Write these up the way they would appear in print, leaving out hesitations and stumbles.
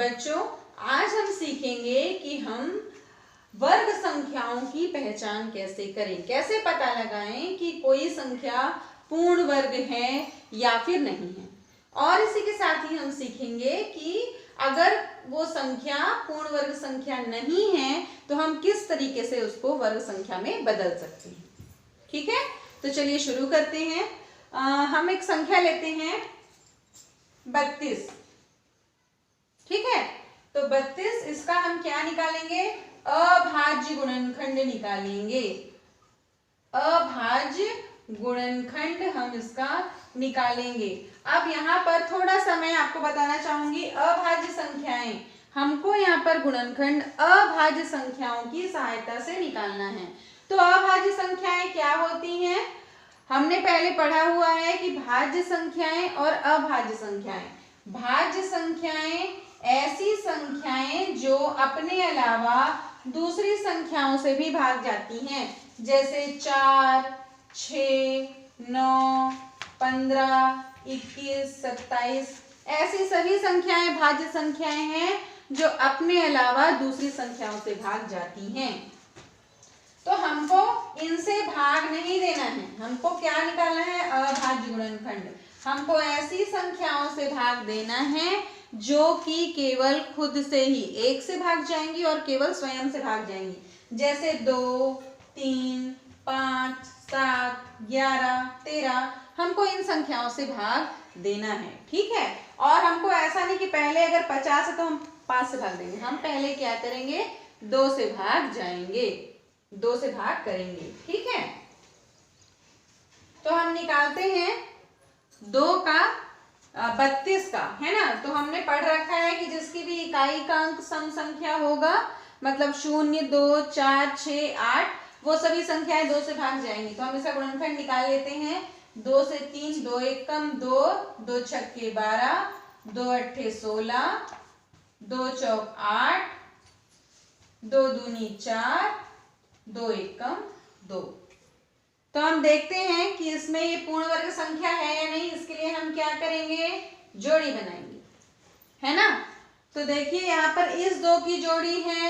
बच्चों आज हम सीखेंगे कि हम वर्ग संख्याओं की पहचान कैसे करें, कैसे पता लगाएं कि कोई संख्या पूर्ण वर्ग है या फिर नहीं है। और इसी के साथ ही हम सीखेंगे कि अगर वो संख्या पूर्ण वर्ग संख्या नहीं है तो हम किस तरीके से उसको वर्ग संख्या में बदल सकते हैं। ठीक है, तो चलिए शुरू करते हैं। हम एक संख्या लेते हैं 32। ठीक है, तो 32 इसका हम क्या निकालेंगे, अभाज्य गुणनखंड निकालेंगे। अभाज्य गुणनखंड हम इसका निकालेंगे। अब यहाँ पर थोड़ा सा मैं आपको बताना चाहूंगी, अभाज्य संख्याएं हमको यहाँ पर गुणनखंड अभाज्य संख्याओं की सहायता से निकालना है। तो अभाज्य संख्याएं क्या होती हैं, हमने पहले पढ़ा हुआ है कि भाज्य संख्याएं और अभाज्य संख्याएं। भाज्य संख्याएं ऐसी संख्याएं जो अपने अलावा दूसरी संख्याओं से भी भाग जाती हैं, जैसे 4, 6, 9, 15, 21, 27। ऐसी सभी संख्याएं भाज्य संख्याएं हैं जो अपने अलावा दूसरी संख्याओं से भाग जाती हैं। तो हमको इनसे भाग नहीं देना है, हमको क्या निकालना है, अभाज्य गुणनखंड। हमको ऐसी संख्याओं से भाग देना है जो कि केवल खुद से ही एक से भाग जाएंगी और केवल स्वयं से भाग जाएंगी, जैसे 2, 3, 5, 7, 11, 13। हमको इन संख्याओं से भाग देना है। ठीक है, और हमको ऐसा नहीं कि पहले अगर 50 है तो हम 5 से भाग देंगे, हम पहले क्या करेंगे, 2 से भाग जाएंगे, 2 से भाग करेंगे। ठीक है, तो हम निकालते हैं 2 का 32 का, है ना। तो हमने पढ़ रखा है कि जिसकी भी इकाई का अंक सम संख्या होगा, मतलब 0, 2, 4, 6, 8, वो सभी संख्याएं 2 से भाग जाएंगी। तो हम इसका गुणनखंड निकाल लेते हैं। 2 से 3, 2 एकम 2, 2 छक्के 12, 2 अट्ठे 16, 2 चौक 8, 2 दूनी 4, 2 एकम 2। तो हम देखते हैं कि इसमें ये पूर्ण वर्ग संख्या है या नहीं। इसके लिए हम क्या करेंगे, जोड़ी बनाएंगे, है ना। तो देखिए यहाँ पर इस 2 की जोड़ी है,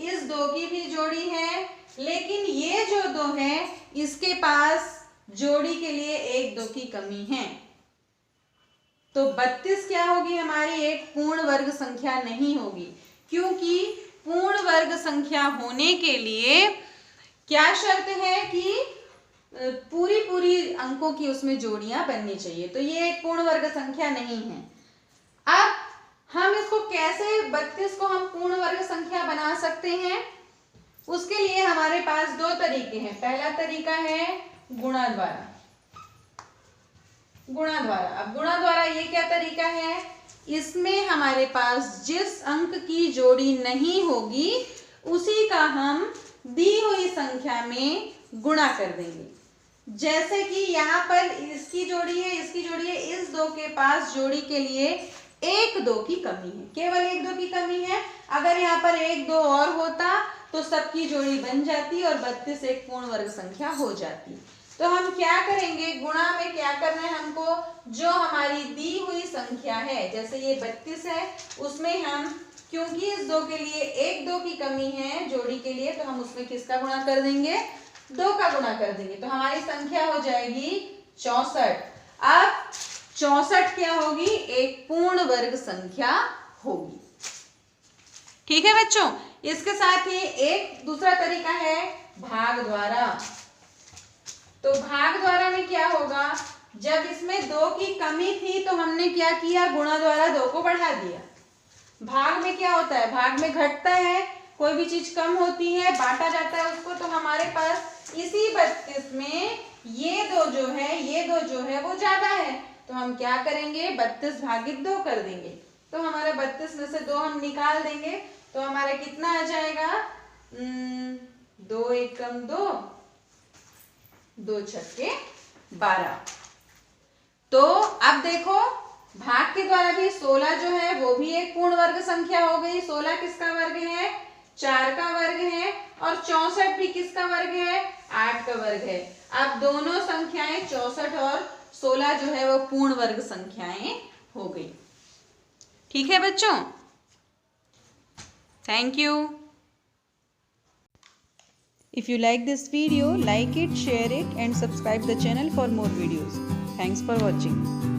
इस 2 की भी जोड़ी है, लेकिन ये जो 2 है इसके पास जोड़ी के लिए 1, 2 की कमी है। तो 32 क्या होगी, हमारी एक पूर्ण वर्ग संख्या नहीं होगी, क्योंकि पूर्ण वर्ग संख्या होने के लिए क्या शर्त है कि पूरी अंकों की उसमें जोड़ियां बननी चाहिए। तो ये एक पूर्ण वर्ग संख्या नहीं है। अब हम इसको कैसे 32 को हम पूर्ण वर्ग संख्या बना सकते हैं, उसके लिए हमारे पास 2 तरीके हैं। पहला तरीका है गुणा द्वारा। गुणा द्वारा, अब गुणा द्वारा ये क्या तरीका है, इसमें हमारे पास जिस अंक की जोड़ी नहीं होगी उसी का हम दी हुई संख्या में गुणा कर देंगे। जैसे कि यहाँ पर इसकी जोड़ी है, इसकी जोड़ी है, इस 2 के पास जोड़ी के लिए 1, 2 की कमी है, केवल 1, 2 की कमी है। अगर यहाँ पर 1, 2 और होता तो सबकी जोड़ी बन जाती और 32 एक पूर्ण वर्ग संख्या हो जाती। तो हम क्या करेंगे, गुणा में क्या करना है हमको, जो हमारी दी हुई संख्या है, जैसे ये 32 है, उसमें हम क्योंकि इस 2 के लिए 1, 2 की कमी है जोड़ी के लिए, तो हम उसमें किसका गुणा कर देंगे, 2 का गुणा कर देंगे। तो हमारी संख्या हो जाएगी 64। अब 64 क्या होगी, एक पूर्ण वर्ग संख्या होगी। ठीक है बच्चों, इसके साथ ही एक दूसरा तरीका है भाग द्वारा। तो भाग द्वारा में क्या होगा, जब इसमें 2 की कमी थी तो हमने क्या किया, गुणा द्वारा 2 को बढ़ा दिया। भाग में क्या होता है, भाग में घटता है, कोई भी चीज कम होती है, बांटा जाता है उसको। तो हमारे पास इसी 32 में ये 2 जो है, ये 2 जो है वो ज्यादा है, तो हम क्या करेंगे, 32 भागित 2 कर देंगे। तो हमारा 32 में से 2 हम निकाल देंगे, तो हमारा कितना आ जाएगा, 2 एकम 2, 2 छक्के 12। तो अब देखो, भाग के द्वारा भी 16 जो है वो भी एक पूर्ण वर्ग संख्या हो गई। 16 किसका वर्ग है, 4 का वर्ग है, और 64 भी किसका वर्ग है, 8 का वर्ग है। अब दोनों संख्याएं 64 और 16 जो है वो पूर्ण वर्ग संख्याएं हो गई। ठीक है बच्चों, thank you. If you like this video, like it, share it and subscribe the channel for more videos. Thanks for watching.